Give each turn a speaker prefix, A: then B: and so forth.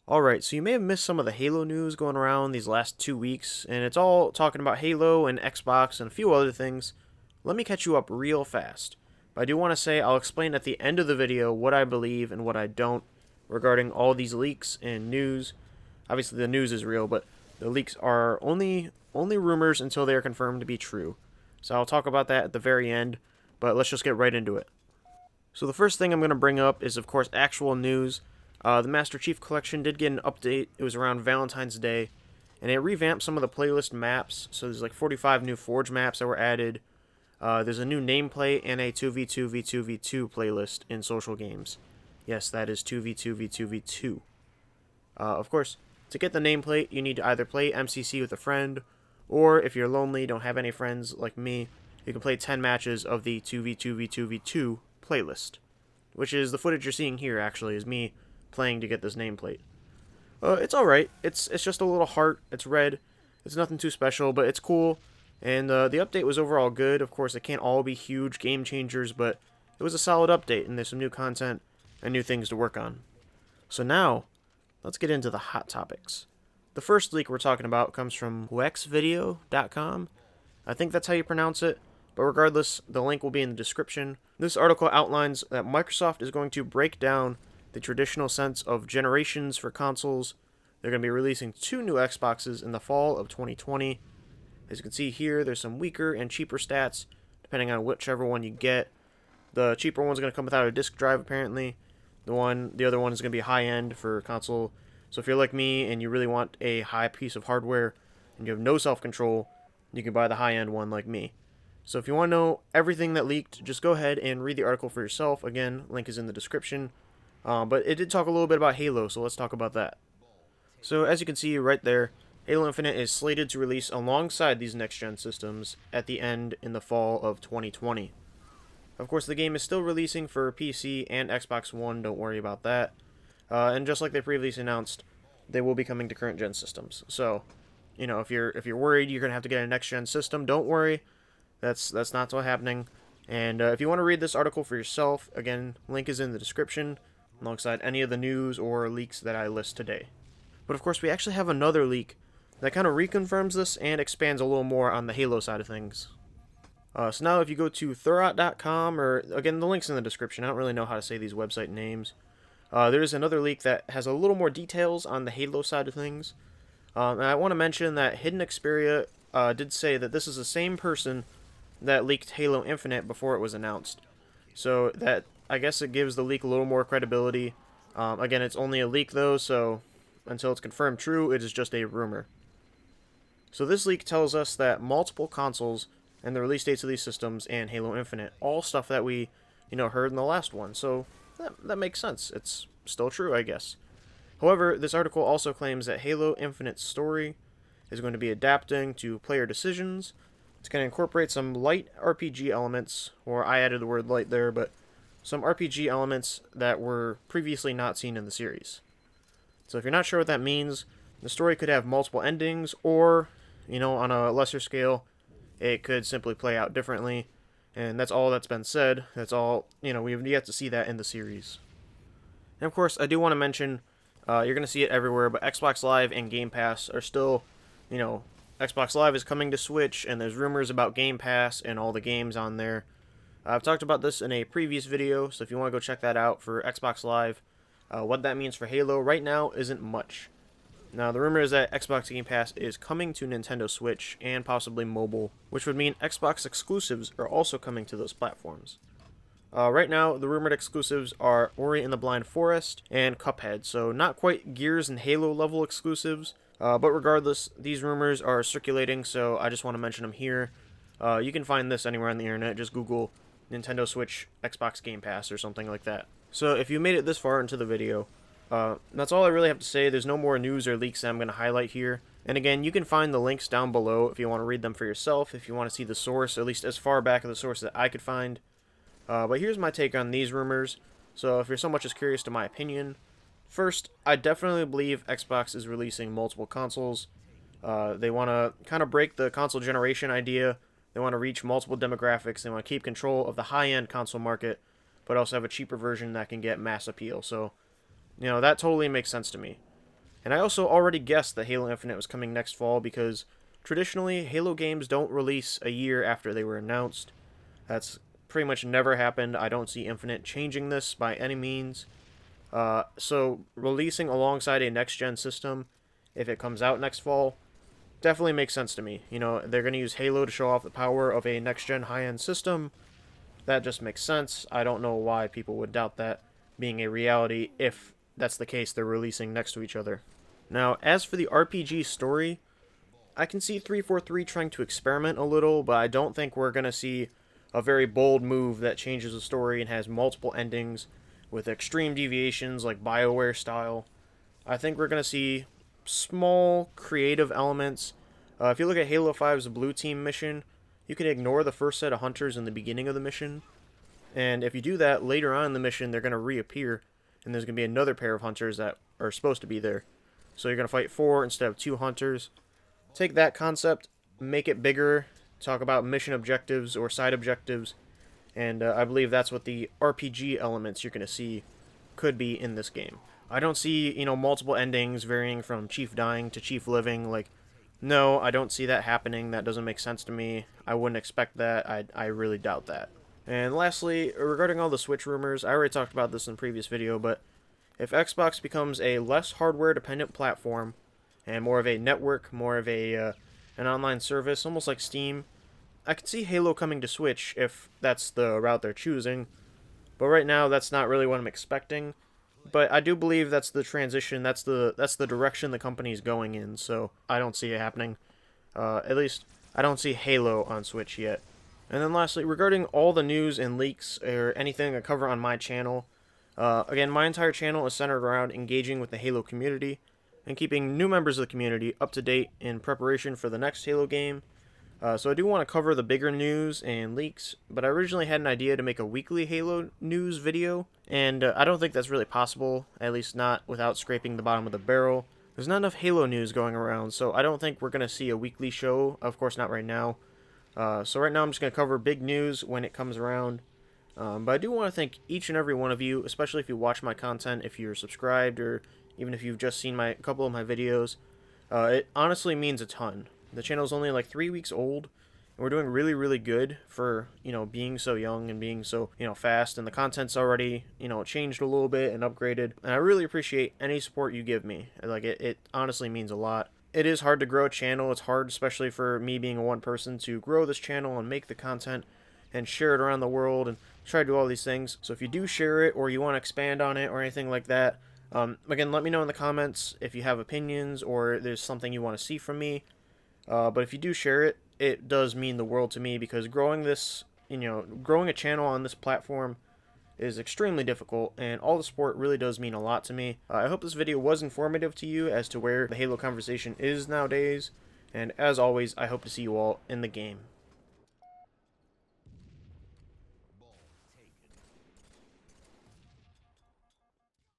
A: Alright, so you may have missed some of the Halo news going around these last 2 weeks, and it's all talking about Halo and Xbox and a few other things. Let me catch you up real fast. But I do want to say I'll explain at the end of the video what I believe and what I don't regarding all these leaks and news. Obviously the news is real, but the leaks are only rumors until they are confirmed to be true. So I'll talk about that at the very end, but let's just get right into it. So the first thing I'm going to bring up is, of course, actual news. The Master Chief Collection did get an update. It was around Valentine's Day, and it revamped some of the playlist maps. So there's like 45 new Forge maps that were added. There's a new nameplate and a 2v2v2v2 playlist in social games. Yes, that is 2v2v2v2. Of course, to get the nameplate, you need to either play MCC with a friend, or if you're lonely, don't have any friends like me, you can play 10 matches of the 2v2v2v2 playlist, which is the footage you're seeing here, actually, is me playing to get this nameplate. It's alright. It's just a little heart. It's red. It's nothing too special, but it's cool. And the update was overall good. Of course, it can't all be huge game changers, but it was a solid update, and there's some new content and new things to work on. So now, let's get into the hot topics. The first leak we're talking about comes from wexvideo.com. I think that's how you pronounce it, but regardless, the link will be in the description. This article outlines that Microsoft is going to break down the traditional sense of generations for consoles. They're going to be releasing 2 new Xboxes in the fall of 2020. As you can see here, there's some weaker and cheaper stats, depending on whichever one you get. The cheaper one's going to come without a disc drive, apparently. The other one is going to be high-end for console. So if you're like me and you really want a high piece of hardware and you have no self-control, you can buy the high-end one like me. So if you want to know everything that leaked, just go ahead and read the article for yourself. Again, link is in the description. But it did talk a little bit about Halo, so let's talk about that. So as you can see right there, Halo Infinite is slated to release alongside these next-gen systems at the end in the fall of 2020. Of course, the game is still releasing for PC and Xbox One, don't worry about that. And just like they previously announced, they will be coming to current-gen systems. So, you know, if you're worried you're going to have to get a next-gen system, don't worry. That's not what's happening. And if you want to read this article for yourself, again, link is in the description, alongside any of the news or leaks that I list today. But of course, we actually have another leak that kind of reconfirms this and expands a little more on the Halo side of things. So now if you go to Thurrott.com, or again, the link's in the description, I don't really know how to say these website names. There's another leak that has a little more details on the Halo side of things. And I want to mention that Hidden Xperia did say that this is the same person that leaked Halo Infinite before it was announced. So that, I guess it gives the leak a little more credibility. Again, it's only a leak though, so until it's confirmed true, it is just a rumor. So this leak tells us that multiple consoles and the release dates of these systems and Halo Infinite, all stuff that we, heard in the last one. So that makes sense. It's still true, I guess. However, this article also claims that Halo Infinite's story is going to be adapting to player decisions. It's going to incorporate some light RPG elements, or I added the word light there, but some RPG elements that were previously not seen in the series. So if you're not sure what that means, the story could have multiple endings, or, on a lesser scale, it could simply play out differently. And that's all that's been said. That's all, we've yet to see that in the series. And of course, I do want to mention, you're going to see it everywhere, but Xbox Live and Game Pass are still, Xbox Live is coming to Switch, and there's rumors about Game Pass and all the games on there. I've talked about this in a previous video, so if you want to go check that out for Xbox Live, what that means for Halo right now isn't much. Now, the rumor is that Xbox Game Pass is coming to Nintendo Switch and possibly mobile, which would mean Xbox exclusives are also coming to those platforms. Right now, the rumored exclusives are Ori and the Blind Forest and Cuphead, so not quite Gears and Halo level exclusives, but regardless, these rumors are circulating, so I just want to mention them here. You can find this anywhere on the internet, just Google Nintendo Switch Xbox Game Pass or something like that. So if you made it this far into the video, that's all I really have to say. There's no more news or leaks that I'm going to highlight here. And again, you can find the links down below if you want to read them for yourself, if you want to see the source, at least as far back of the source that I could find. But here's my take on these rumors. So if you're so much as curious to my opinion, first, I definitely believe Xbox is releasing multiple consoles. They want to kind of break the console generation idea. They want to reach multiple demographics. They want to keep control of the high-end console market, but also have a cheaper version that can get mass appeal. So, that totally makes sense to me. And I also already guessed that Halo Infinite was coming next fall because traditionally Halo games don't release a year after they were announced. That's pretty much never happened. I don't see Infinite changing this by any means. So releasing alongside a next-gen system, if it comes out next fall, definitely makes sense to me. You know, they're going to use Halo to show off the power of a next-gen high-end system. That just makes sense. I don't know why people would doubt that being a reality if that's the case they're releasing next to each other. Now, as for the RPG story, I can see 343 trying to experiment a little, but I don't think we're going to see a very bold move that changes the story and has multiple endings with extreme deviations like BioWare style. I think we're going to see small creative elements. If you look at Halo 5's Blue Team mission, you can ignore the first set of hunters in the beginning of the mission. And if you do that, later on in the mission, they're going to reappear. And there's going to be another pair of hunters that are supposed to be there. So you're going to fight 4 instead of 2 hunters. Take that concept, make it bigger, talk about mission objectives or side objectives. And I believe that's what the RPG elements you're going to see could be in this game. I don't see, multiple endings varying from Chief dying to Chief living. Like, no, I don't see that happening. That doesn't make sense to me. I wouldn't expect that. I really doubt that. And lastly, regarding all the Switch rumors, I already talked about this in a previous video, but if Xbox becomes a less hardware-dependent platform and more of a network, more of an online service, almost like Steam, I could see Halo coming to Switch if that's the route they're choosing. But right now, that's not really what I'm expecting. But I do believe that's the transition, that's the direction the company's going in, so I don't see it happening. At least, I don't see Halo on Switch yet. And then lastly, regarding all the news and leaks or anything I cover on my channel, again, my entire channel is centered around engaging with the Halo community and keeping new members of the community up to date in preparation for the next Halo game. So I do want to cover the bigger news and leaks, but I originally had an idea to make a weekly Halo news video, and I don't think that's really possible, at least not without scraping the bottom of the barrel. There's not enough Halo news going around, so I don't think we're going to see a weekly show, of course not right now. So right now I'm just going to cover big news when it comes around. But I do want to thank each and every one of you, especially if you watch my content, if you're subscribed, or even if you've just seen a couple of my videos. It honestly means a ton. The channel's only like 3 weeks old, and we're doing really, really good for, being so young and being so, fast, and the content's already, changed a little bit and upgraded, and I really appreciate any support you give me. Like, it honestly means a lot. It is hard to grow a channel. It's hard, especially for me being a one person, to grow this channel and make the content and share it around the world and try to do all these things. So if you do share it or you want to expand on it or anything like that, again, let me know in the comments if you have opinions or there's something you want to see from me. But if you do share it, it does mean the world to me, because growing this, growing a channel on this platform is extremely difficult, and all the support really does mean a lot to me. I hope this video was informative to you as to where the Halo conversation is nowadays, and as always, I hope to see you all in the game.